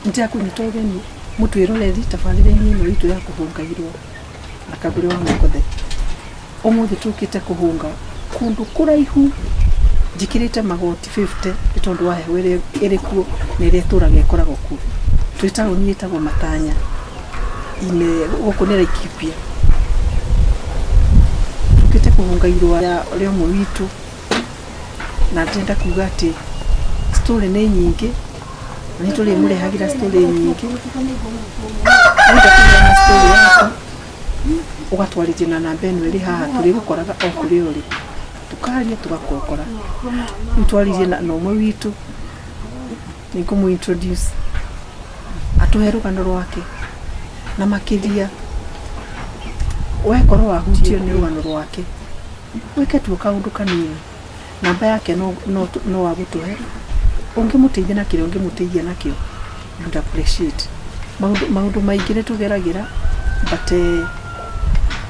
ntia kunyitogeni mutu iroreri tabarire-ini ino itu ya kuhungairwo na Kagure wa Mukothe. Umuthi tukite kuhunga kundu kuraihu njikirite magoti 50 itondu wa heho iri kuo na iria turaga ikoragwo kuo. Twitago nyitagwo Matanya ine guku ni Laikipia. Tukite kuhunga irwa ya rio mu witu na ndenda kuga ati story ni nyingi ni tuli murehagira story nyingi. Nda kuga story yako ugatwarije na namba eno iri haha turi gukoraga o kuri uri tukaria tugakokora ntwarije na no mwe witu niko mu introduce atuhe rugano rwake na makiria wekoro wahutio ni rugano rwake weke tu kaundu kanini namba yake no wagutuhe ungimuteithia na kile ungimuteithia nakio and appreciate maundu maingire tugeragira but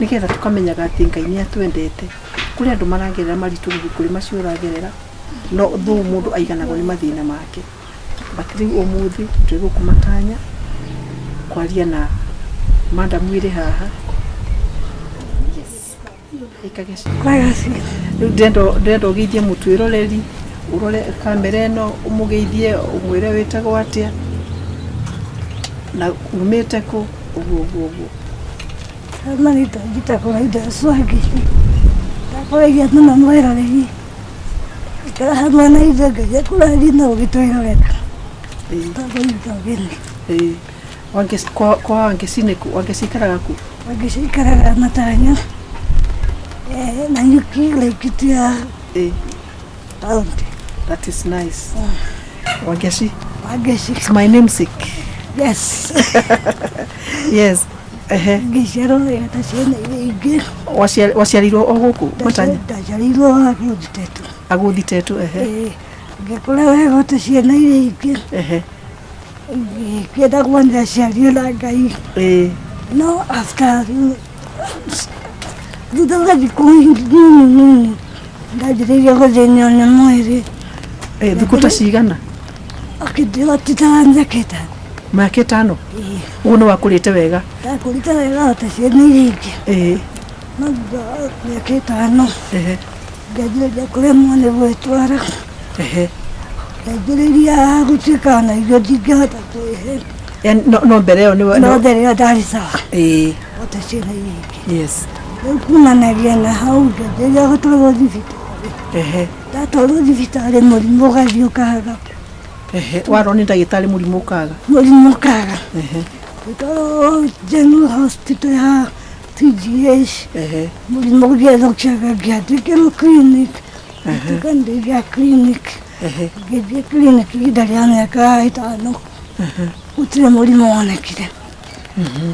nigetha tukamenyaga ati Ngai ni atwendete kuri andu maragerera maritu kuri macio ragerera no thu mundu aiganagwo ni mathina make batiri umuthi twego kumatanya kwaria na madam ire haha. Yes ikagesi kwagasi ndendo githie mutu iroreri urore kamera eno umugeithie umwire witagwo atia na umete ko ugo Manita kita koida swagi. Takoi ya tuna mwera lehi. Kala hadwa na ida gaja kula dina ugitoira weka. Takoi tageni. Wange kwa wange sineku wange sikaraga ku. Wange sikaraga Matanya. Na yuki Laikipia. That is nice. Wange si. It's my namesake. Yes. Yes. Gishero ya tashena ige wasiarirwo oguku Matanya tasharirwo aguditetu ngekora wega tashena ige keda kwanda sharirwa Ngai no after duda dikuini ndajiria kozenyo na mwere dukuta sigana akidiwa titanja keta maketano uno wakurite wega akurite wega tashene iriki nabba maketano gajira kule mone wetwara gajira gutikana igodigata no bereo no bereo darisa tashene iriki yes kuna nagena hauga gajira gutoro divita tatoro divita le murimo gavyo kaga waro ni ndagitari murimu kaga Ito General Hospital ya TGH murimu gya dokchaga gya tikelo clinic tukande gya clinic gya clinic idariana ya kaita no utire murimu wanakire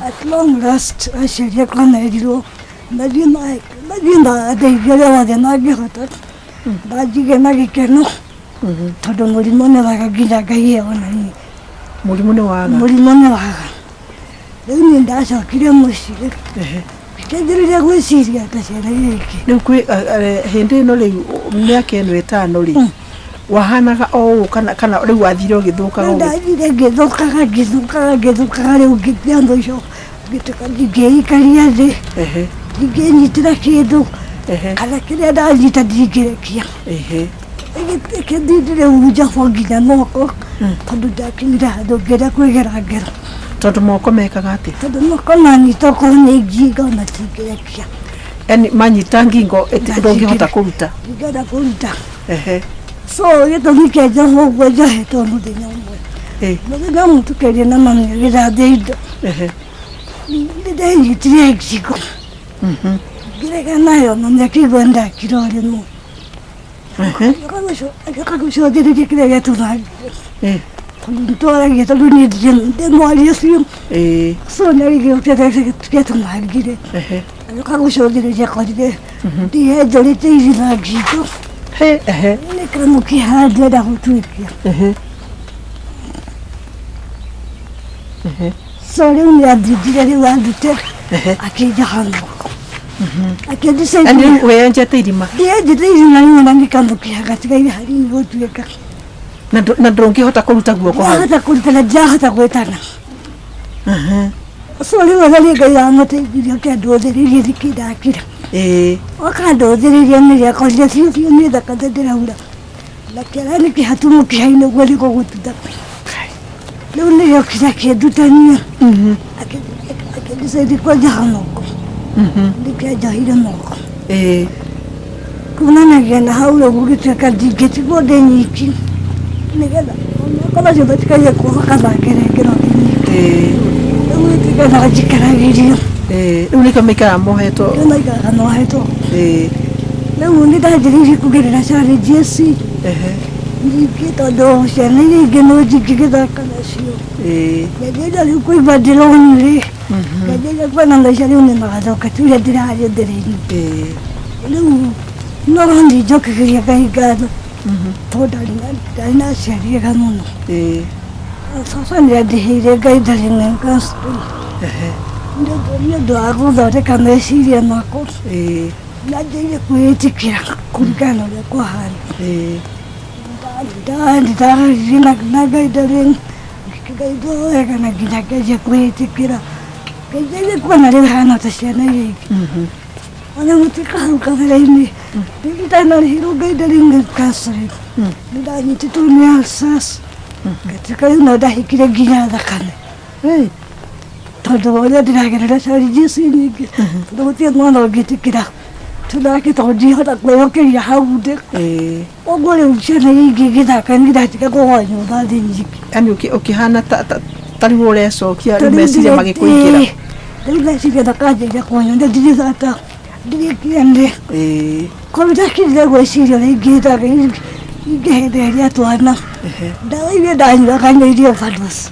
at long last ashiria kana ediro nadina adeigera wadena gihota bajige nagikeno todo murimu ne bagagira gaye onani murimu ne waga ni ndasha kire mushire kidire gwisiria tashera yiki nikwe hende no le myaka eno etano ri wahanaga o kana riu athire githukaga ndagire githukaga riu githiando sho gitaka gikaria thi ginyitira kindu kana kire ndanyita ndigirekia kidire uja foginya noko tondu ndakira ndogera kwegeragera tondu moko mekaga ati tondu moko nanyita ko ni giga na tigerekia yani manyita ngingo ndongihota kuruta ngada kuruta so yeto nikeja ho gwa heto mudinya umwe no gamu tukeria na mami gira deido ndide yitire exiko gira nayo no nyakigonda kirore mu kakosho dide kire yeto na Tontora geta luni de moaliasium so nari geto magire kakosho dide jakode di hedole teizi na gito ne kramo ki hade da hutuikia so le un adidire le andute akija hando akija sai ani weanje tirima die dide na ni ndangi kambukia katika ile hali yotueka na ndũngĩhota kũruta guoko hau hata kũruta na njahota gwĩtana sori wazali Ngai amũteithirie akĩndũthĩrĩria ndikĩndakira wakandũthĩrĩria nĩ rĩakorire biũ biũ nĩ thakame ndĩraura na kĩara nĩ kĩhatu mũkiha-inĩ guo nĩ gũgũtutha rĩu nĩrĩo kĩra kĩndutania akĩndicaithi kwenjaha moko ndikĩenjahire moko kumanagia na hau rĩu gũgĩtuĩka ndingĩtigwo ndĩ nyiki nĩgetha onakorwo ciothe tikaige kuohoka thangerengero ndĩ nyiki rĩu gĩtigana njikaragĩrio rĩu nĩkĩo maikaraga mohetwo rĩu maikaraga mohetwo rĩu nĩ ndanjĩrĩirie kũgerera challenge ici ningĩ tondũ ciana iria ingĩ no njingĩgĩthaka nacio ngĩnjĩria rĩu kũimba ndĩronire ngĩnjĩria kwena maica rĩu nĩ magacoka turia ndĩrarĩendereirie rĩu no niĩ njokagĩria Ngai ngatho tondũ ndarĩ na aciari ega mũno baba nĩ andĩhĩire Ngai ndarĩ na counselling nĩ ũndũ wa gũthondeka meciria makwa na njĩire kwĩĩtĩkĩra kũringana na ũrĩa kwahana ndararire na Ngai ndarĩ Ngai ndoega na nginya ngĩanjia kwĩĩtĩkĩra ngĩanjia kuona rĩu hana ta ciana iria ingĩ ona gũtuĩka hau kabere-inĩ rĩu ndanarĩhirwo Ngai ndarĩ counselling nĩ ndanyitĩtwo nĩ ulcers ngatuĩka rĩu no ndahingire nginya thakame tondũ ũrĩa ndĩragerera challenge ici nyingĩ tondũ gũtirĩ mwana ũngĩtĩkĩra tũthake tondũ ndihota kwĩhokeria hau ndĩ ũguo rĩu ciana iria ingĩ ngĩthaka nĩ ndatiga kũgwa nyũmba thĩ nyiki yani ũkĩhana ta rĩu ũrecokia rĩu meciria magĩkũingĩra rĩu meciria ndakanjĩria kũnyonde ndirĩthata ndirĩkĩende korwo ndakirire gwĩciria ũrĩa ingĩhĩtaga ingĩhenderia twana ndawa iria ndanyuaga nĩ iria overdose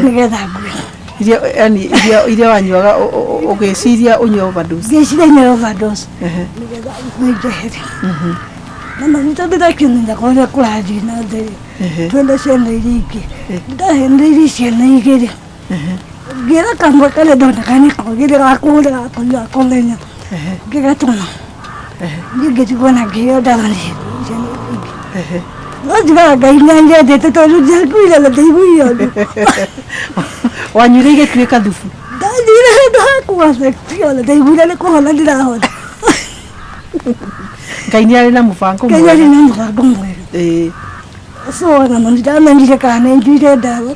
nĩgetha ngwe iria wanyuaga ũgĩciria ũnyue overdose ngĩciria nyue overdose nĩgetha ngwe njehere na maguta ndĩrakĩmenya kũrĩa kũrathiĩ na mbere twende ciana iria ingĩ ndahendeire ciana igĩrĩ ngĩra kamwe karĩa ndoneka nĩ kogĩrĩ gakũrĩa gakũnyua kũmenya ngĩgatũma niĩ ngĩtigwo na ngĩheo ndawa nĩ ciana ingĩ no njigaga Ngai nĩanyendete tondũ ndiakuire na ndaiguire ũndũ wanyuire igĩtuĩka thubu ndanjire handũ ha kũaffect ona ndaiguire nĩ kũhona ndĩrahona Ngai nĩ arĩ na mũbango Ngai arĩ na mũbango mwega so ona no ndamenyire kana nĩ njuire ndawa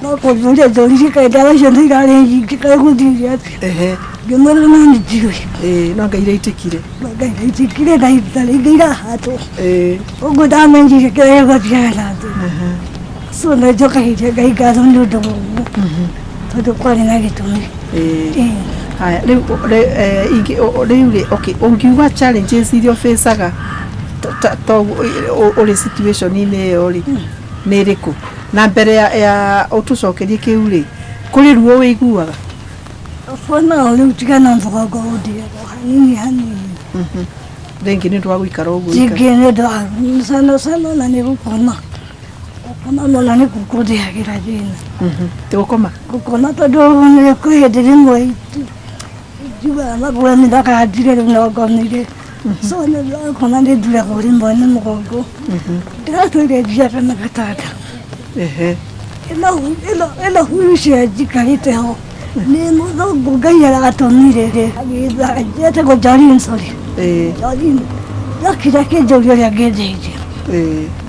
no kũnjũria njũririe kaĩ ndawa icio nĩ irarĩ nyingĩ kaĩ gũthiire atĩa ngĩmwĩra no nĩ njũĩ no Ngai iraitĩkire Ngai iraitĩkire na rĩngĩ irahatwo ũguo ndamenyire kĩrĩa gũthiaga na mbere so nĩ njokagĩria Ngai ngatho nĩ ũndũ ũguo tondũ kwarĩ na gĩtũmi haya rĩu ũngiuga challenges iria ũfĩcaga ũrĩ situation-inĩ ĩyo rĩ nĩ ĩrĩkũ na mbere ya ũtũcokerie kĩu rĩ kũrĩ ruo wĩiguaga bona rĩu tiga na mũgongo ũndiaga hanini hanini rĩngĩ nĩ ũndũ wa gũikara ũguo rĩngĩ nĩ ũndũ wa sana na nĩ gũkoma mũno nĩ gũkũndĩagĩra thĩna ti gũkoma tondũ nĩ kwĩ hĩndĩ rĩmwe njugaga magũra nĩ ndakandire rĩu no ngomire so nĩ ndakoma nĩ nduragwo rĩmwe nĩ mũgongo ndĩratũire njiaga na gatanda ĩno hurucia njikarĩte ho nĩ mũthũngũ Ngai aratũmire rĩ agĩetagwo Jolene Jolene ndokire akĩnjũria ũrĩa ngĩndeithia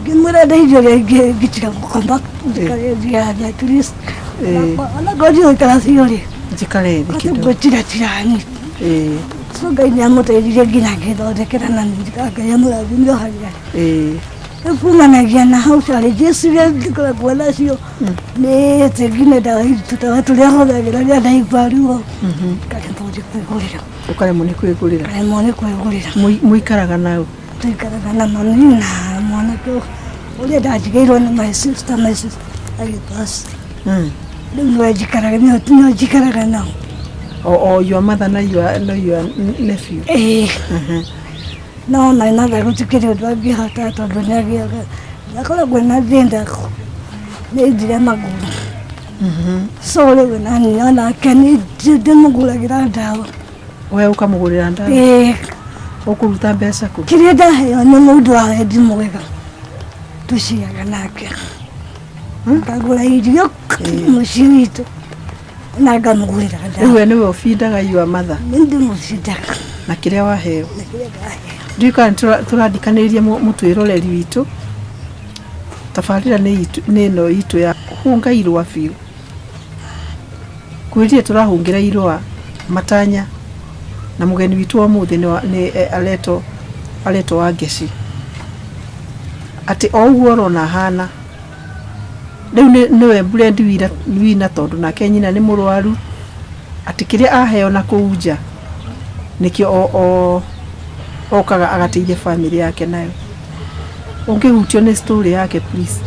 ngĩmwĩra ndeithia ũrĩa ngĩtiga gũkoma njikarĩthia at least ona ngothiĩ gũikara biũ rĩ njikare thĩ ngwĩtiratirani so Ngai nĩ amũteithirie nginya ngĩthondekera na Ngai amũrathimire o harĩa kumanagia na hau challenges iria ndikoragwo nacio nĩ atĩ nginya tũtawa tũrĩa hũthagĩra rĩrĩa ndaigua ruo ngaremwo nĩ kwĩgũrĩra ũkaremwo nĩ kwĩgũrĩra ngaremwo nĩ kwĩgũrĩra mũikaraga naũ tũikaraga na mami na mwanake ũrĩa ndanjigĩirwo nĩ my sister agĩpass rĩu nĩwe njikaraga nao your mother na your nephew no my mother gũtikĩrĩ ũndũ angĩhota tondũ nĩ agĩaga ndakoragwo na thĩna nĩ ithire magũrũ so rĩu nani onake nĩ ndĩmũgũragĩra ndawa we ũkamũgũrĩra ndawa ũkũruta mbeca kũ kĩrĩa ndaheo nĩ mũndũ wa wendi mwega tũciaga nake ngagũra irio mũciĩ witũ na ngamũgũrĩra rĩu we nĩwe ũbindaga your mother nĩndĩmũbindaga na kĩrĩa waheo na kĩrĩa ndaheo ndiũĩ kana tũrathikanĩrĩria mũtwĩroreri witũ tabarĩra nĩ ĩno itũ ya hunga irũa biũ kwĩrire tũrahungĩra irũa matanya na mũgeni witũ wa mũthĩ nĩ aletwo wa Ngeci atĩ o ũguo ũrona hana rĩu nĩwe Brenda Wina tondũ nake nyina nĩ mũrwaru atĩ kĩrĩa aheo na kũu nja nĩkĩo okaga agateithia family yake nayo ũngĩhutio nĩ story yake please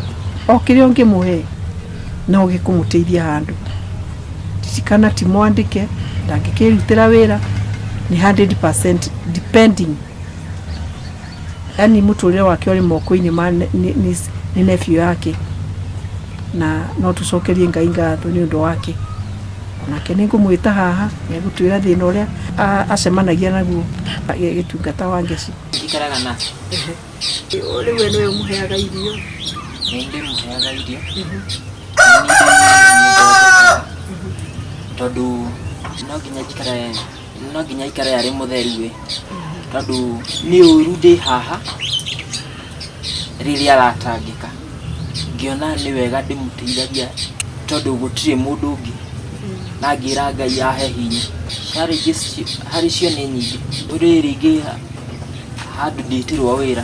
o kĩrĩa ũngĩmũhe no gĩkũmũteithia handũ tikana timwandĩke ndangĩkĩrutĩra wĩra ni 100% depending yani mũtũrĩre wake ũrĩ moko-inĩ ma nĩ nephew yake na no tũcokerie Ngai ngatho nĩ ũndũ wake onake nĩ ngũmwĩta haha nĩ egũtwĩra thĩna ũrĩa acemanagia naguo gĩtungata wa Ngeci ikaraga na rĩu we nĩwe ũmũheaga irio ndĩmũheaga irio tondũ no nginya ikare arĩ mũtheru we tondũ nĩ ũru ndĩ haha rĩrĩa aratangĩka ngĩona nĩ wega ndĩmũteithagia tondũ gũtirĩ mũndũ ũngĩ na ngĩra Ngai ahe hinya harĩ cio nĩ nyingĩ ũrĩ rĩngĩ handũ ndĩtĩrwo wĩra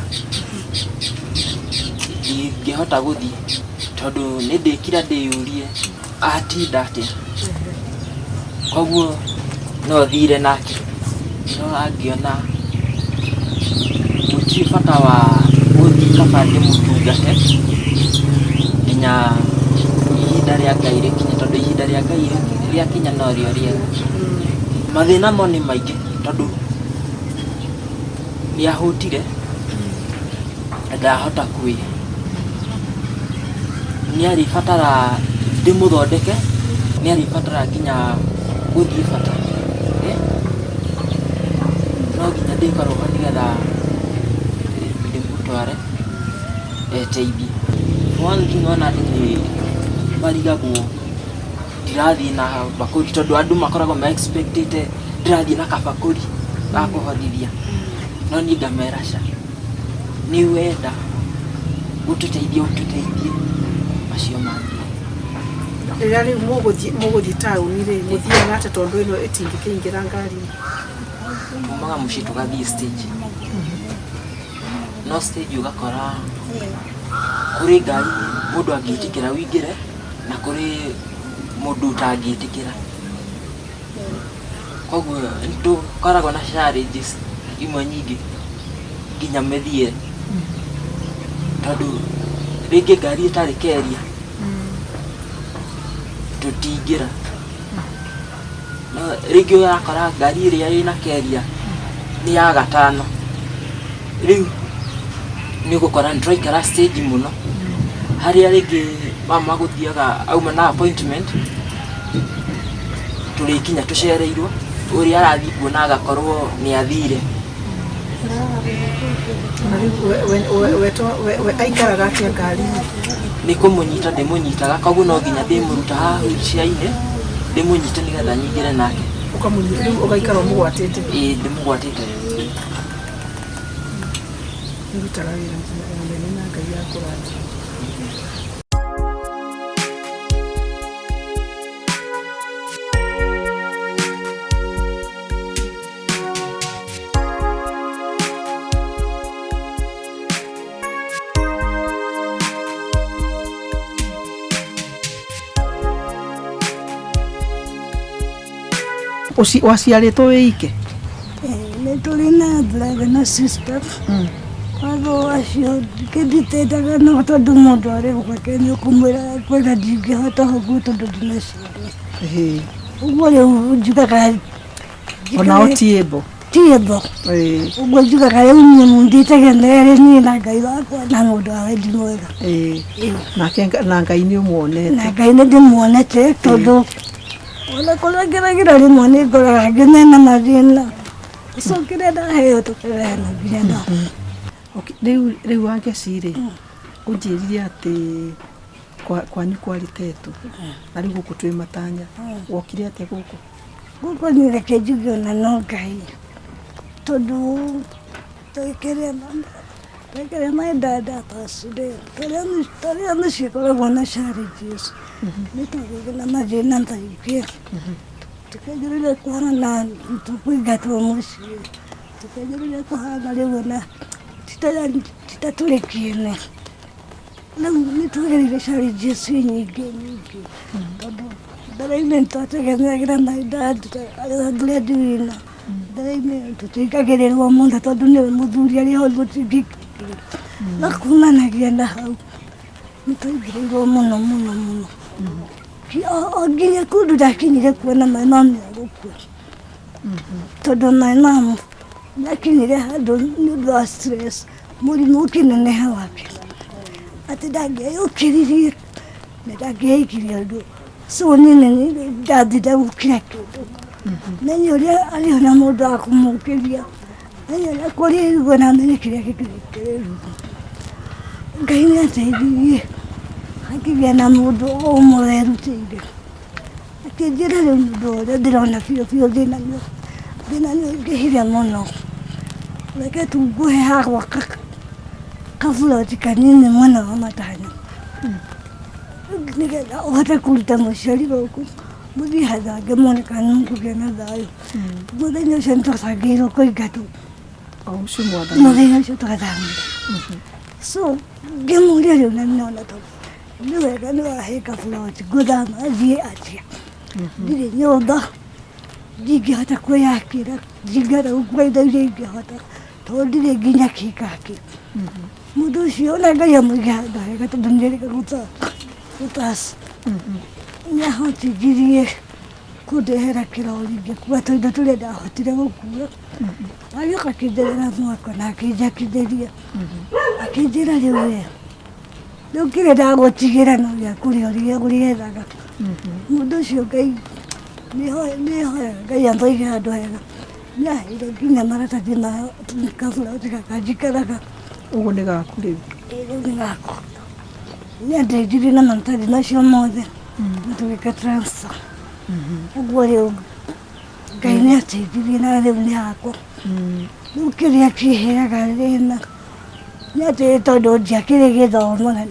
ingĩhota gũthiĩ tondũ nĩ ndĩkira ndĩyũrie atinda atĩa koguo no thire nake no angĩona gũtirĩ bata wa gũthiĩ kaba ndĩmũtungate nginya ihinda rĩa Ngai rĩkinye tondũ ihinda rĩa Ngai rĩakinya no rĩo rĩega mathĩna mo nĩ maingĩ tondũ nĩahũtire ndahota kwĩya nĩarĩbatara ndĩmũthondeke nĩarĩbatara nginya gũthiĩ bata no nginya ndĩkarũha nĩgetha ndĩmũtware eteithie one thing ona nĩ marigagwo ndirathiĩ na bakũri tondũ andũ makoragwo ma-expectĩte ndirathiĩ na kabakũri ga kũhorithia no niĩ ngamera ca nĩ wenda gũtũteithie macio mangĩ rĩrĩa rĩu mũgũthiĩ taũni-rĩ mũthiaga atĩa tondũ ĩno ĩtingĩkĩingĩra ngari tumaga mũciĩ tũgathiĩ stage no stage ũgakora kũrĩ ngari mũndũ angĩtĩkĩra wĩingĩre na kũrĩ mũndũ ũtangĩtĩkĩra koguo tũkoragwo na challenges imwe nyingĩ nginya mĩthiĩre tondũ rĩngĩ ngari ĩtarĩ keria tũtingĩra no rĩngĩ ũrakora ngari ĩrĩa ĩna keria nĩ ya gatano rĩu nĩ ũgũkora nĩ tũraikara stage mũno harĩa rĩngĩ mama gũthiaga auma na appointment tũrĩkinya tũcereirwo ũrĩa arathiĩ kuona agakorwo nĩ athire we aikaraga atĩa ngari-inĩ nĩ kũmũnyita ndĩmũnyitaga koguo no nginya ndĩmũruta haha wheelchair-inĩ ndĩmũnyite nĩgetha nyingĩre nake ũkamũnyita rĩu ũgaikara ũmũgwatĩte ndĩmũgwatĩte nĩrutaga wĩra mũnene na Ngai akũrathime waciarĩtwo wĩ ike nĩ tũrĩ na brother na sister watho wacio kĩnditĩtaga no tondũ mũndũ arĩ gwake nĩ ũkũmwĩra kwĩna ndingĩhota ũguo tondũ ndina ciana ũguo rĩu njugaga ona tiĩmbo ũguo njugaga rĩu niĩ mũnditegenerere niĩ na Ngai wakwa na mũndũ wa wendi mwega na Ngai nĩ ũmuonete na Ngai nĩ ndĩmuonete tondũ ona kũrĩa ngeragira rĩmwe nĩ ngoraga ngĩnena mathĩna ũcokire ndaheo tũkareana nginya na rĩu wa Ngeci-rĩ unjirire ati kwanyu kwari tetu na riu guku twi matanya wokire atia guku guku ni reke njuge ona no Ngai tondu twikire my dada tasude taria nicikoragwo na challenges nĩ tũgĩire na mathĩna maingĩ tũkĩanjĩrĩria kũhana tũkũingatwo mũciĩ tũkĩanjĩrĩria kũhana rĩu ona titatũrĩkiene rĩu nĩtũgereire challenges nyingĩ tondũ mbere-inĩ nĩtwategemeagĩra my dad breadwinner mbere-inĩ tũtingagĩrĩrwo mũno tondũ nĩwe mũthuri arĩ ho gũtingĩkire na kumanagia na hau nĩtwaingĩrĩirwo mũno o nginya kũndũ ndakinyire kuona my mom nĩagũkua tondũ my mom nĩakinyire handũ nĩũndũ wa stress mũrimũ ũkĩneneha wake atĩ ndangĩeyũkĩririe na ndangĩeikirie ũndũ so nini ndathire gũkira kĩndũ menye ũrĩa arĩ na mũndũ wa kũmũkĩria menye ũrĩa kũrĩrugwo na menye kĩrĩa kĩrĩrugwo Ngai nĩateithirie akĩgĩa na mũndũ ũmwe werutĩire akĩnjĩra rĩu mũndũ ũrĩa ndĩrona biũ thĩna nĩũingĩhire mũno reke tu ngũhe ha gwaka kaburoti kanini mwena wa Matanya nĩgetha ũhote kũruta mũciari gũkũ mũthiĩ hathange mone kana nĩmũkũgĩa na thayũ mũthenya ũcio nĩtwabangĩirwo kũingatwo mũthenya ũcio twathamire so ngĩmũria rĩu na nĩona tondũ nĩ wega nĩwahĩ kaburoti ngũthama athiĩ atĩa ndirĩ nyũmba ndingĩhota kwĩyakĩra ndingĩhota gũkua indo iria ingĩhota tondũ ndirĩ nginya kĩkaki mũndũ ũcio ona Ngai amũige handũ hega tondũ nĩerĩga gũtaca nĩahotithirie kũndehera kĩrori ngĩkua tũindo tũrĩa ndahotire gũkua agĩũka akĩnjerera mwako na akĩnjakithĩria akĩnjĩra rĩu rĩu kĩrĩa ndagũtigĩra no gĩa kũrĩa ũrĩethaga mũndũ ũcio Ngai nĩhoyaga Ngai amũige handũ hega nĩaheire nginya maratathi ma kaburoti gaka njikaraga ũguo nĩ gaku rĩu rĩu nĩ gaku nĩandeithirie na maratathi macio mothe tũgĩka transfer ũguo rĩu Ngai nĩateithirie na rĩu nĩ hakwa rĩu kĩrĩa kĩheaga thĩna nĩ atĩ tondũ ndiakĩrĩ gĩthomo na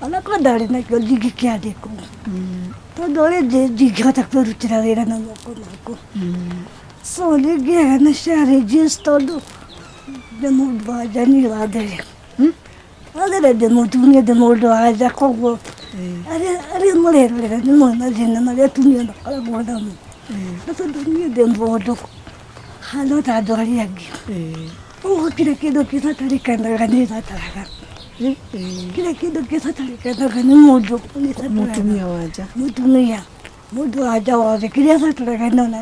ona korwo ndarĩ nakĩo ndingĩkĩandĩkwo tondũ rĩngĩ ndingĩhota kwĩrutĩra wĩra na moko makwa so nĩngĩaga na challenges tondũ ndĩ mũndũ wa nja niĩ wa mbere ndĩ mũtumia ndĩ mũndũ wa nja koguo arĩa mũrerorera nĩ moĩ mathĩna marĩa atumia makoragwo namo na tondũ niĩ ndĩ mũndũ hana ta andũ arĩa angĩ ũguo kĩrĩa kĩndũ gĩbatarĩkanaga nĩbataraga kĩrĩa kĩndũ gĩbatarĩkanaga nĩ mũndũ mũtumia wa nja mũndũ wa nja wothe kĩrĩa abataraga nona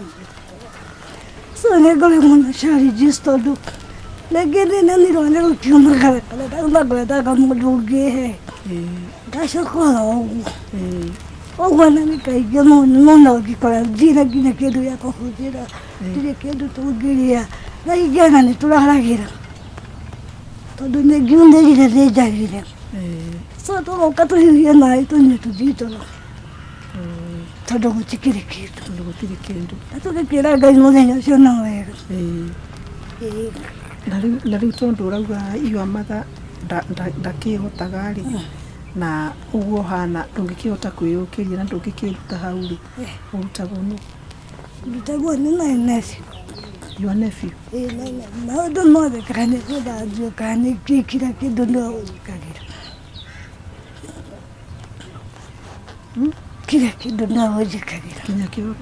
so nĩngoragwo na challenges tondũ rĩngĩ ndĩnanirwo nĩ gũkiumagara kana ndauma ngwendaga mũndũ ũngĩhe ndacoka oro ũguo na nĩ kaingĩ mũno ngĩkora ndirĩ nginya kĩndũ gĩa kũhũthĩra ndirĩ kĩndũ tũngĩrĩa na ingĩona nĩtũraragĩra tondũ nĩngiumĩrire nĩnjagire so tũgoka tũhiũhie maĩ tũnyue tũthiĩ toro tondũ gũtikĩrĩ kĩndũ na tũgĩkĩra Ngai mũthenya ũcio no wega na rĩu tondũ ũrauga iwa matha ndakĩhotaga rĩ na ũguo hana ndũngĩkĩhota kwĩyũkĩria na ndũngĩkĩruta hau rĩ ũrutagwo nũ ndutagwo nĩ my nephew your nephew maũndũ mothe kana nĩ gũthambio kana nĩ kĩra kĩndũ no ũrikagĩra kila kĩndũ no ũnjĩkagĩra kinya kĩoro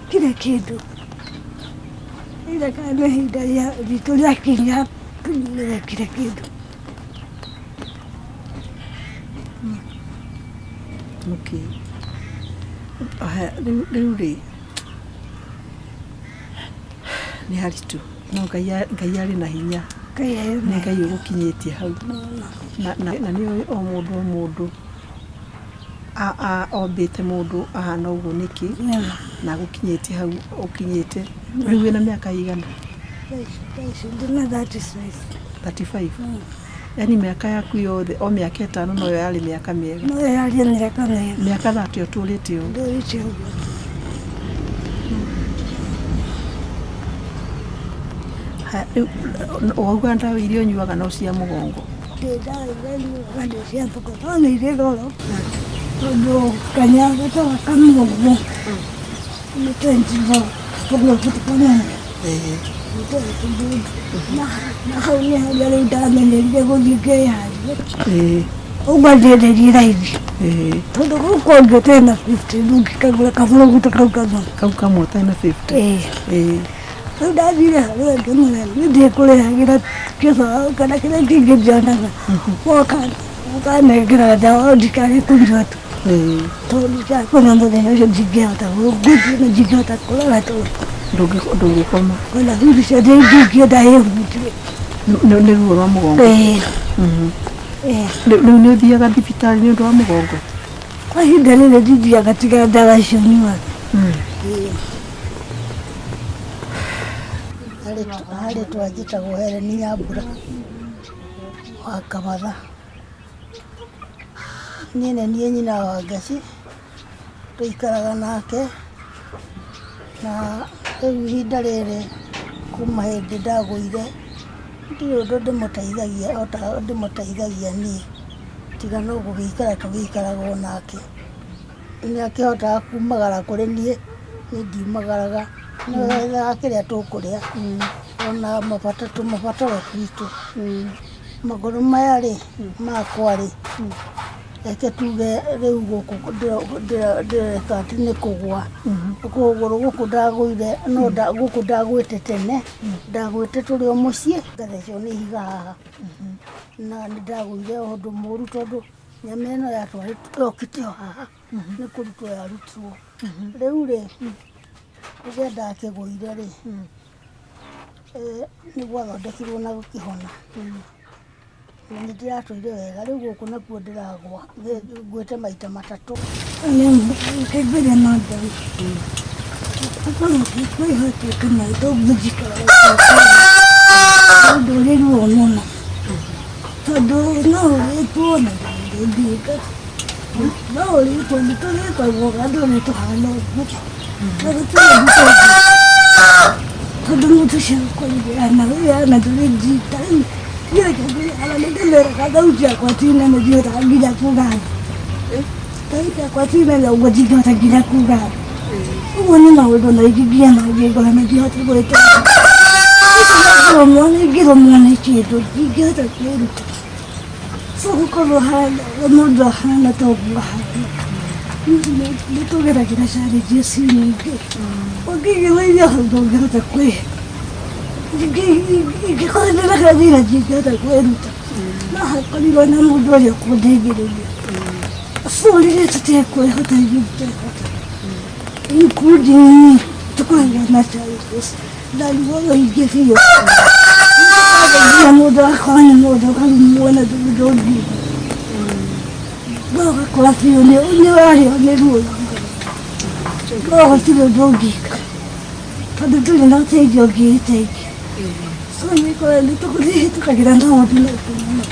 kila kĩndũ ila kana ihinda ritũ rĩakinya nĩwe kila kĩndũ okay rĩu rĩ nĩ haritũ no Ngai arĩ na hinya nĩ Ngai ũgũkinyĩtie hau na nĩ o mũndũ ombĩte mũndũ ahana ũguo nĩkĩ na gũkinyĩtie hau ũkinyĩte rĩu wĩna mĩaka igana 35 35 Yani miaka yaku yothe o miaka 5 no yari miaka miega. No yari miaka miega. Miaka 30 ũtũrĩte ũguo. Ndũrĩte ũguo. Wauga ndawa iria ũnyuaga no cia mũgongo? Ndawa iria nyuaga nĩ cia mũgongo, no nĩ irĩ goro. Tondũ kanyaga ta gaka mũgongo nĩ 24 tondũ gũtukana. Na hau nĩ harĩa rĩu ndamenyerire gũthiĩ ngĩyaria. Ũguo ndenderie raithi. Tondũ gũkũ ũngĩte na 50 ndũngĩkagũra kabũrũgũta kau kamwe. Kau kamwe ũtarĩ 50? Rĩu ndathire harĩa ngĩmũrera nĩ ndĩkũrĩhagĩra kĩbao kana kĩrĩa kĩngĩ njanaga. Ũkanengera ndawa ndikage kũnyua tu. Tondũ ndikakũnyua mũthenya ũcio ndingĩhota gũthiĩ na ndingĩhota kũrora tondũ ndũngĩkoma. Ona hundi ciothe ndingĩenda ĩhutie. Nĩ ruo rwa mũgongo? Rĩu nĩ ũthiaga thibitarĩ nĩ ũndũ wa mũgongo? Kwa ihinda rĩrĩ ndithiaga tiga ndawa icio nyuaga. Harĩ twanjĩtagwo Hereni Nyambura wa Kamatha. Niĩ nĩ nyina wa Ngaci, tũikaraga nake na rĩu ihinda rĩrĩ kuma hĩndĩ ndagũire ndirĩ ũndũ ndĩmũteithagia o ta ndĩmũteithagia niĩ tiga no gũgĩikara tũgĩikaraga o nake. Nĩ akĩhotaga kumagara kũrĩ niĩ, niĩ ndiumagaraga. Nĩwethaga kĩrĩa tũkũrĩa ona tũmabataro twitũ. Magũrũ maya rĩ makwa rĩ reke tuge rĩu gũkũ ndĩreka atĩ nĩ kũgũa. Kũgũrũ gũkũ ndagũire no gũkũ ndagwĩte tene, ndagwĩte tũrĩ o mũciĩ ngathecwo nĩ ihiga haha. Na nĩ ndagũire o ũndũ mũru tondũ nyama ĩno yokĩte o haha nĩ kũrutwo yarutirwo. Rĩu rĩ rĩrĩa ndakĩgũire rĩ nĩ gwathondekirwo na gũkĩhona. Nĩ ndĩratũire wega, rĩu gũkũ nakuo ndĩragwa ngwĩte maita matatũ. Ngĩmbere na Ngai kwĩhoteka na tũnjikaraga ũndũ ũrĩ ruo mũno tondũ no ũrĩtwo na ndĩngĩka no ũrĩtwo nĩ tũrĩtagwo andũ nĩ tũhana ũguo tondũ mũndũ ũcio kũrigana wĩana tũrĩ njita ala nĩndĩmera kathauti yakwa tina nĩndĩhotaga nginya kuga thauti yakwa tina na ũguo ndingĩhota nginya kuga. Ũguo nĩ maũndũ maingĩ nginya mangĩngora ndingĩhota gwĩtĩkia. Ingĩrũmwo nĩ kĩndũ ndingĩhota kwĩruta. So gũkorwo mũndũ ahana ta ũguo ahana nĩ tũgeragĩra challenge ici nyingĩ. Ũngĩgereria hau ndũngĩhota kwĩhe. Ingĩkorwo ndĩna gathĩna ndingĩhota kwĩruta. No hakorirwo na mũndũ ũrĩa ũkũndeithĩrĩria. Bũrũri rĩrĩa tũtekwĩhota ithuĩ tũtekũhota. Including tũkoragwo na challenges na ruo rũingĩ biũ. Mũndũ akorwo nĩ mũndũ ũkarumwo na ndũngĩka. No ũgakora biũ nĩ warĩo nĩ ruo. No gũtirĩ ũndũ ũngĩka tondũ ndũrĩ na ũteithio ũngĩĩteithia. So nĩ tũkagĩra na ũndũ maritũ mũno.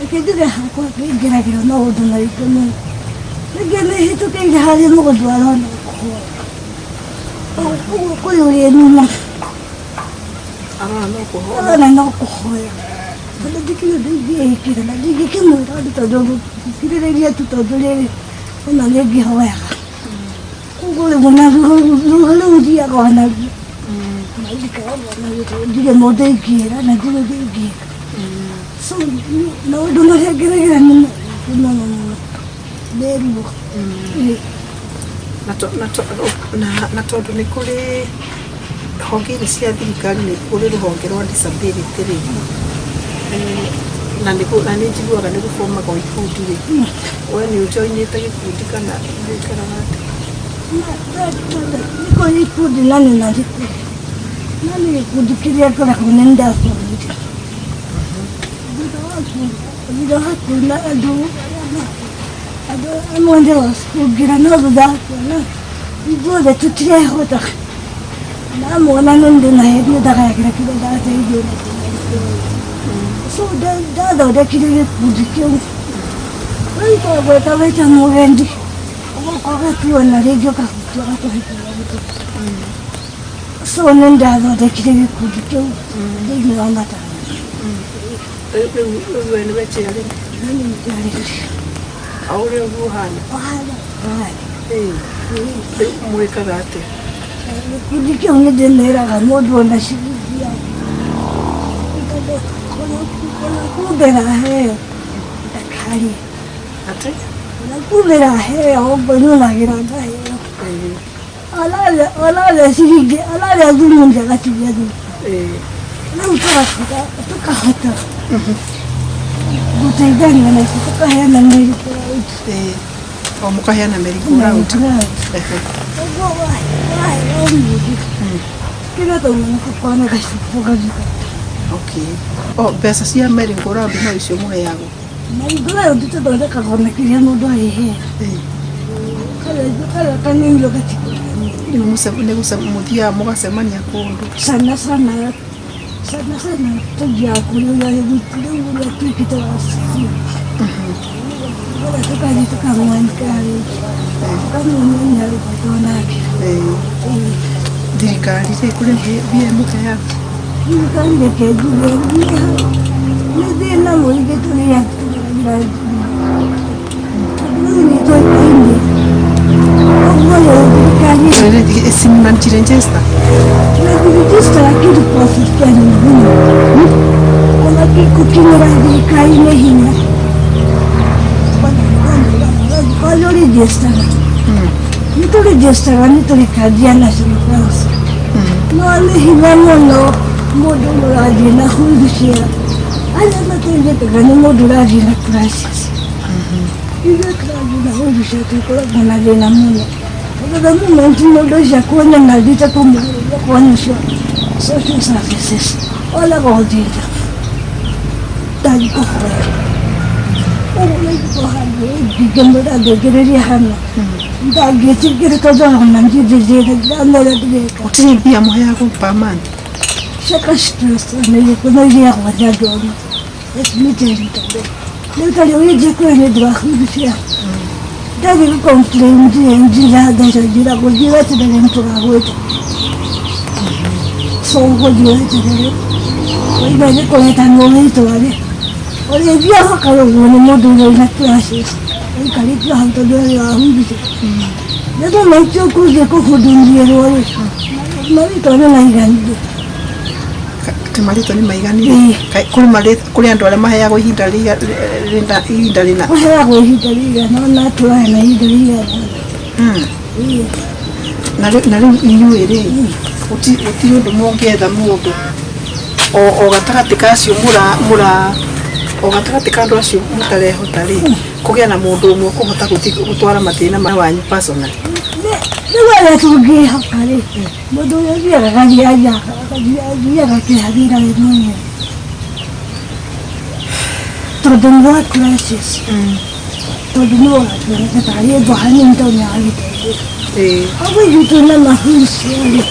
Reke njuge hakwa ngĩgeragĩra na ũndũ maritũ mũno. Rĩngĩ nĩhĩtũkĩire harĩa mũndũ arona kũhoya. Ũguo kũrĩ ũrĩa nyuma arona no kũhoya. Tondũ ndikĩrĩ ũndũ ingĩĩkĩra na ndingĩkĩmwĩra ũndũ tondũ ngũkirĩrĩria tu tondũ rĩrĩ ona nĩngĩhoyaga. Ũguo rĩmwe rĩu thiaga onaguo. Ndirĩ mũndũ ingĩĩra na ndirĩ ũndũ ingĩĩka. So maũndũ marĩa ngeragĩra nĩ mũno mũno nĩ ruo. Na tondũ nĩ kũrĩ honge cia thirikari, nĩ kũrĩ rũhonge rwa disability rĩ, na nĩ njiguaga nĩ gũbomagwo ikundi rĩ, we nĩ ũjoinĩte gĩkundi kana wĩikaraga atĩa? Nĩ kũrĩ ikundi na nĩ na gĩkundi. Na nĩ gĩkundi kĩrĩa ngoragwo nĩ ndabundithia. Thutha wa kuona andũ amwe ndĩracukĩra no thutha wa kuona ithuothe tũtirehota. Ndamwona nĩ ndĩnahe ndiendagagĩra kĩrĩa ndateithio nakĩo. So ndathondekire gĩkundi kĩu rĩu gwĩka wĩta mũgendi ũgakora na rĩngĩ ũkahutia gatũhĩtũra gũtũ so nĩ ndathondekire gĩkundi kĩu thĩinĩ wa matano rĩu we nĩwe ciarĩ o ũrĩa ũguo ũhana rĩu mwĩkaga atĩa gĩkundi kĩu nĩ ndĩmeraga mũndũ ona ciringi kumbera heo ndakari atĩ kumbera heo ũguo nyonagira ngaheo alaria ciringi alaria thurungi agatigia thuru rĩu tũkahota gũteithania na tũkaheana mĩriko o mũkaheana mĩriko raundi ũguo waheo mũndũ kĩrĩa taumana kwana gacibo gathika mbeca cia merry-go round no icio mũheagwo merry-go round tũthondekagwo na kĩrĩa mũndũ ahehea karĩa kanini gatikũ mũthiaga mũgacemania kũndũ sana tũthiaga kũrĩ ũrĩa rĩu ũrĩa tuĩkĩte wa cibũ tũkathiĩ tũkamwanĩkĩra rĩngĩ tũkamwonia rĩbotwo nake thirikari rĩ kũrĩ mbia mũheaga thirikari reke njuge nĩ thĩna mũingĩ tũrĩa tũgeragĩra rĩu nĩ tũĩkaine ũguo rĩu thirikari simnanjirejesta tunajirejesta lakini kuwafikia ni ngumu ona kukinyira thirikari nĩ hinya kwajorejestaga nĩtũrejestaga nĩtũrĩkanjia national council no nĩ hinya mũno mũndũ ũrathiĩ na hundi cia arĩa mateithĩkaga nĩ mũndũ ũrathiĩ na crisis ithuĩ tũrathiĩ na hundi cia tũkoragwo na thĩna mũno the moment mũndũ ũcio akuonia na thiĩte kũmũhũrĩria kuonia social services wala gũthĩnja ndangĩkũhoya ũguo nĩngĩkũhandũ ndingĩmwĩra ndĩngĩrĩria hana ndangĩtigĩrĩ tondũ ona njithithĩre ndamera ndĩreka gũtirĩ mbia mũheagwo per month ciaka stress nĩgĩkũno iria gwatha ndona esmiteri tondũ rĩu tarĩ wĩnje kwĩ nĩ ndĩrahundi cia ndari gũcomplain njira gũthiĩ weterere nĩtũgagwĩte so gũthiĩ weterere oiga nĩ kũretanwo wĩtwarĩ ũrĩthia hoka ũguo nĩ mũndũ ũrĩa wĩna crisis ũikarĩtio hau tondũ ũrĩ wahundicia nĩguo maitio kũthiĩ kũhundurirwo rĩ marĩtwa nĩ maiganire marĩtwa nĩ maiganire kũrĩ andũ arĩa maheagwo ihinda rĩna maheagwo ihinda rĩigana ona tũrahe na ihinda rĩigana na rĩu inyuĩ rĩ gũtirĩ ũndũ mũngĩetha mũndũ o gatagatĩ kacio o gatagatĩ ka andũ acio mũtarehota rĩ kũgĩa na mũndũ ũmwe kũhota gũtwara mathĩna ma wanyu personal nĩwega tũngĩhoka rĩ mũndũ ũrĩa athiaga kĩharĩra we mwenyewe tondũ nĩ wa crisis tondũ nĩ watuoneka tarĩ ndũ hanini tondũ nĩagĩteithĩka ũguo ithuĩ twĩna mahucia rĩ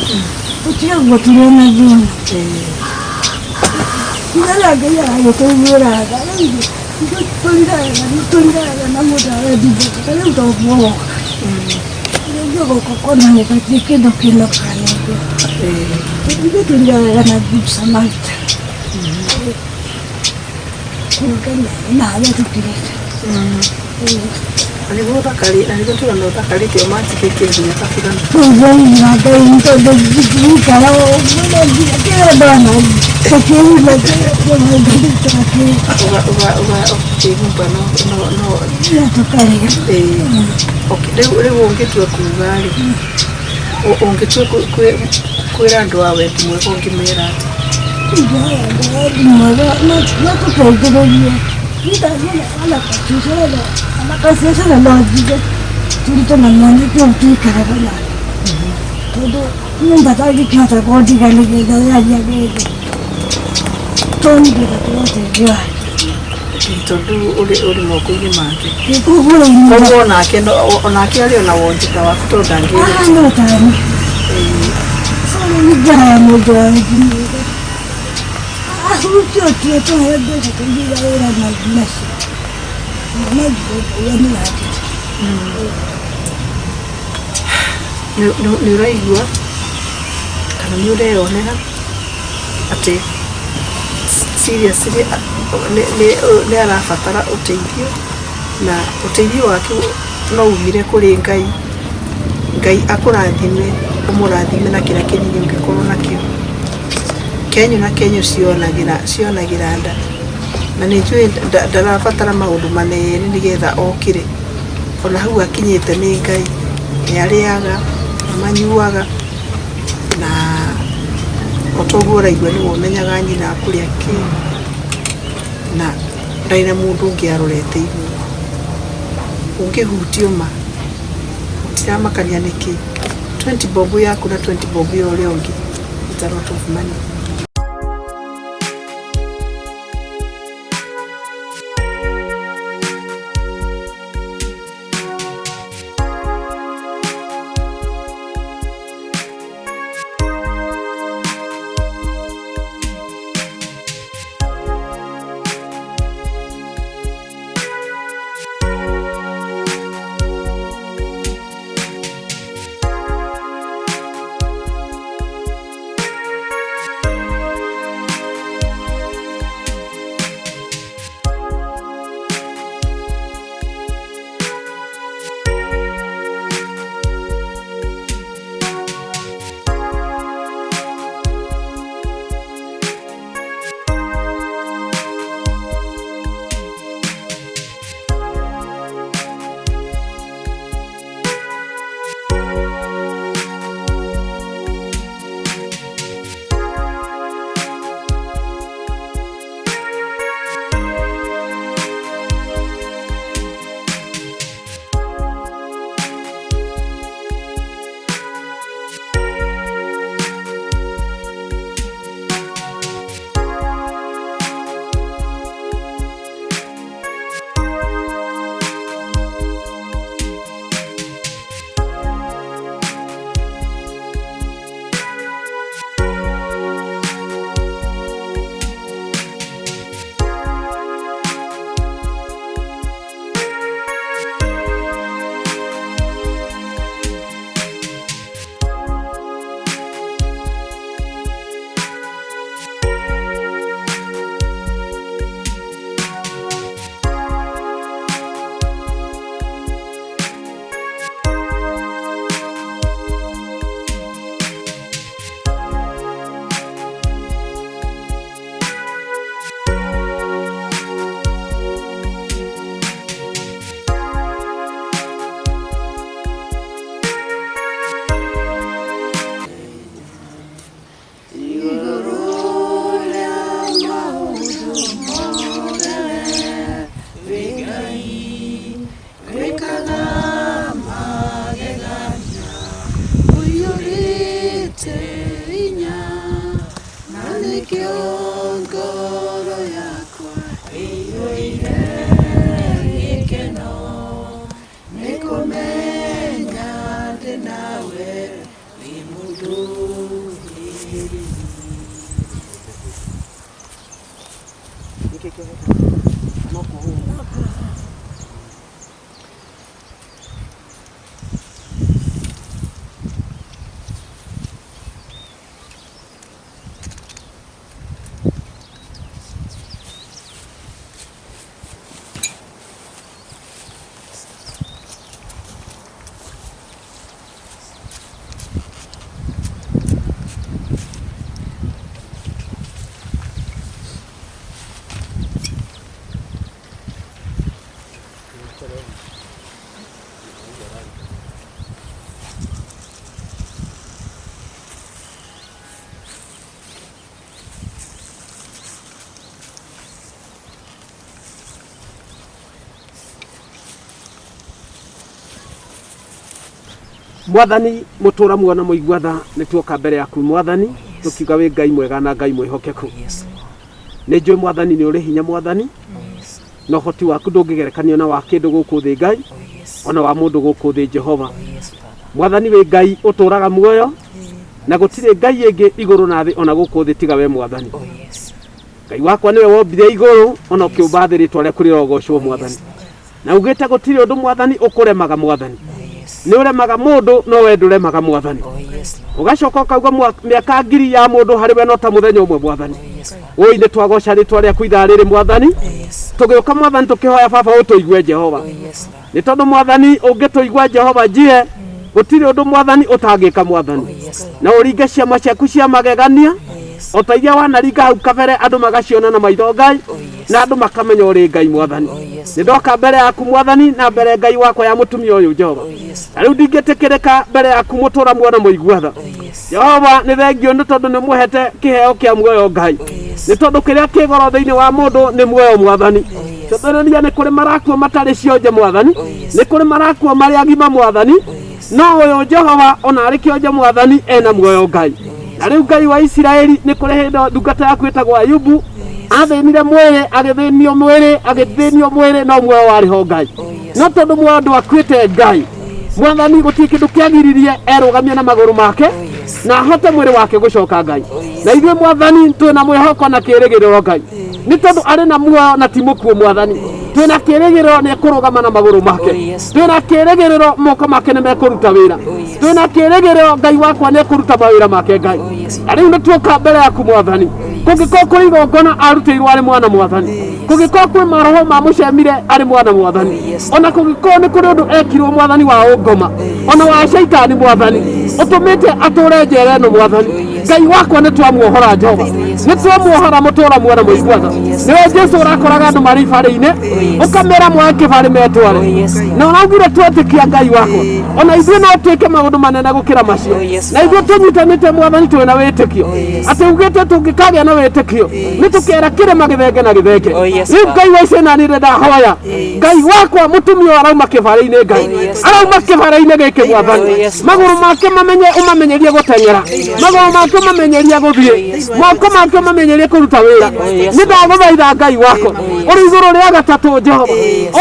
tũtiagwo tũrĩ na thĩna nĩrĩa Ngai aragĩtũiguĩraga rĩu tũriraga na mũndũ arendithĩka rĩu toguo woka rĩngĩ gũka kuonanĩka ti kĩndũ kĩnokanĩte ithuĩ tũriraga na Good Samaritan kũringana na harĩa tũkirĩte nĩguo tũrona ũthakarĩte o matikĩtie nginya kabirana tũthĩinga Ngai nĩ tondũ ngikara mũno nginya kĩrendana tũkĩhumba ũkĩhumba no tũkarĩa rĩu ũngĩtua kuga rĩ ũngĩtua kwĩra andũ a wendi mwega ũngĩmera atĩ mwega no tũteithĩrĩrie anakasiesana nojige turito na mwanake ũtuikaraga na tondũ nyũmba tangĩkĩhota kũndiganĩria yaria gĩthĩ tũnigĩra tũgũteithio wake tondũ ũrĩ moko-inĩ make kũgũra-inĩ koguo onake arĩ ona wonjeka waku tondũ ndangĩrĩte no tani sore nĩngara ya mũndũ wa wendi mwega Kurucio tieto hebe kugira era na nasi. Yani hati. Nĩ ũraigua kana nĩ ũreonera atĩ seriously nĩ arabatara ũteithio na ũteithio wake no umire kũrĩ Ngai. Ngai akũrathime, ũmũrathime na kĩrĩa kĩnini ũngĩkorwo nakĩo. Kenyu na Kenyu cionagĩra nda na nĩ njũĩ ndarabatara maũndũ manene nĩgetha okĩre. Ona hau akinyĩte nĩ Ngai, nĩ arĩaga, manyuaga na otoguo ũraigua nĩ ũmenyaga nyina kũrĩa kĩ na ndarĩ na mũndũ ũngĩ arorete igũrũ. Ũngĩhutio ma ũtiramakania nĩkĩ 20 bob yaku na 20 bob ya ũrĩa ũngĩ, it's a lot of money. Mwathani mutura muona muigwatha nituoka mbere yaku Mwathani tukiuga wi Ngai mwega na Ngai mwihokeku. Ni njui Mwathani ni uri hinya Mwathani no hoti waku ndungigerekanio na wa kindu guku thi Ngai ona wa mundu guku thi Jehova. Mwathani wi Ngai uturaga muoyo na gutire Ngai ingi iguru na thi ona guku thi tiga we Mwathani. Ngai wakwa niwe wombire iguru ona ukiumba ritwa rĩaku rĩrogocwo Mwathani. Na ugite gutiri undu Mwathani ukuremaga Mwathani. Ni uremaga mundu no we nduremaga Mwathani. Ugacoka ukauga miaka 1000 ya mundu hari we no ta muthenya umwe Mwathani. Oi ni twagoca ritwa rĩaku ithaa rĩrĩ Mwathani. Tugiuka Mwathani tukihoya baba utuigue Jehova. Ni tondu Mwathani ungituigua Jehova njie gutiri undu Mwathani utangika Mwathani. Na uringe ciama ciaku cia magegania otaithia wanaringa hau kabere andu magaciona na maitho Ngai na andu makamenya uri Ngai Mwathani. Ni ndoka mbere yaku Mwathani na mbere Ngai wakwa ya mutumia uyu Jehova. Riu ndingitikirika mbere yaku mutura muona muiguatha Jehova. Ni thengio ni tondu ni muhete kiheo kia muoyo Ngai. Ni tondu kiria kigoro thiini wa mundu ni muoyo Mwathani. Tuthirania ni kuri marakua matari cionje Mwathani. Ni kuri marakua mari agima Mwathani. No uyu Jehova ona ari kionje Mwathani ena muoyo Ngai. Na riu Ngai wa Israeli ni kuri hindo ndungata yaku itagwo Ayubu athinire mwiri agithinio mwiri no muoyo wari ho Ngai. No tondu muoyo ndwakwite Ngai Mwathani guti kindu kiagiririe erugamia na maguru make na hote mwiri wake gucoka Ngai. Na ithuĩ Mwathani twina mwihoko na kirigiriro Ngai ni tondu ari na muoyo na timukuo Mwathani. Twina kirigiriro ni kurugama na maguru make. Twina kirigiriro moko make ni mekuruta wira. Twina kirigiriro Ngai wakwa ni kuruta mawira make Ngai. Riu ni tuoka mbere yaku Mwathani. Kungiko kuri igongona arutirwo ari mwana Mwathani. Kungiko kuri maroho ma mucemire ari mwana Mwathani. Ona kungiko ni kuri undu ekirwo Mwathani wa ungoma ona wa shaitani Mwathani utumite ature njera ino Mwathani. Ngai wakwa ni twamuohora Jehova. Ni twamuohora mutura mwana muiguatha. Niwe Jesu urakoraga andu mari bari-ini ukamera mwa kibari metware. Na unaugire twetikia Ngai wakwa ona ithuĩ no twike maundu manene gukira macio. Na ithuĩ tunyitanite Mwathani twina witikio ati ugite tungikagĩa na witikio ni tukera kirema githenge na githenge. Riu Ngai wa Isiraeli ni ndahoya Ngai wakwa mutumia arauma kibari-ini Ngai arauma kibari-ini giki Mwathani. Maguru make umamenyerie guteng'era. Maguru make umamenyerie guthie. Moko make umamenyerie kuruta wira. Ni ndaguthaitha Ngai wakwa uri iguru ria gatatu Jehova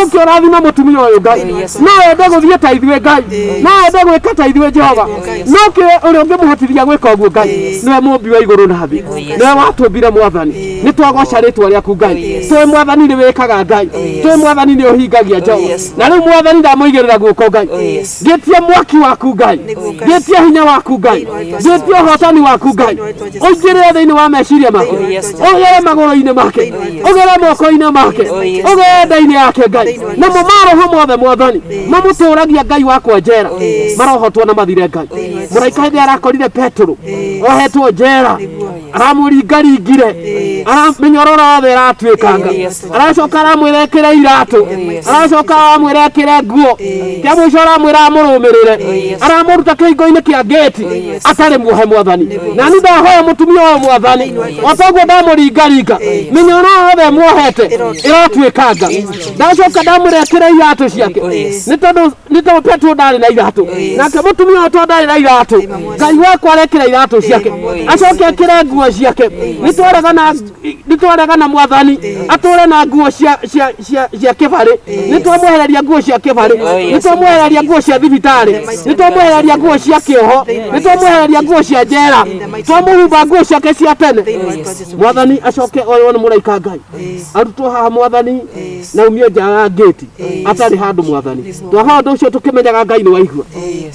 uke urathima mutumia uyu Ngai. No ende guthie ta ithuĩ Ngai. No ende gwika ta ithuĩ Jehova. No ke uri ungimuhotithia gwika uguo Ngai. Niwe mumbi wa iguru na thĩ. Niwe watumbire Mwathani. Ni twagoca ritwa riaku Ngai. Twe Mwathani ni wikaga Ngai. Twe Mwathani ni uhingagia Jehova. Na riu Mwathani ndamuigirira guoko Ngai. Ngitie mwaki waku Ngai. Ngitie hinya waku Ngai. Ngitie hotani waku Ngai. Uingirire thiini wa meciria make. Ugere maguru-ini make. Ugere moko-ini make. Ugere nda-ini yake Ngai. Na maroho mothe Mwathani mamuturagia Ngai wakwa njera marohotwo na mathire Ngai. Muraika hindi arakorire Petro ohetwo njera aramuringaringire minyororo yothe iratuikanga. Aracoka aramwira ekire iratu. Aracoka aramwira ekire nguo. Kia mwico aramwira amurumirire. Aramuruta kihingo-ini kia ngeti atari muohe Mwathani. Na ni ndahoya mutumia wa Mwathani otoguo ndamuringaringa minyororo yothe muohete iratuikanga. Ndacoka ndamwira ekire iratu ciake ni tondu Petro ndari na iratu nake mutumia wa to ndari na iratu. Ngai wakwa arekire iratu ciake acoke ekire nguo ciake. Ni twaregana Mwathani ature na nguo cia kibari. Ni twamwehereria nguo cia kibari. Ni twamwehereria nguo cia thibitari. Ni twamwehereria nguo cia kioho. Ni twamwehereria nguo cia njera. Twamuhumba nguo ciake cia tene. Mwathani acoke oyo ni muraika Ngai arutwo haha Mwathani na umie nja ya ngeti atari handu Mwathani. Twahoya undu ucio tukimenyaga Ngai ni waigua.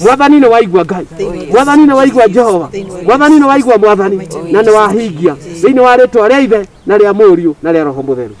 Mwathani ni waigua Ngai. Mwathani ni waigua Jehova. Mwathani ni waigua Mwathani na ni wahingia thiini wa ritwa ria Ithe na ria Mũriũ na ria Roho Mũtheru.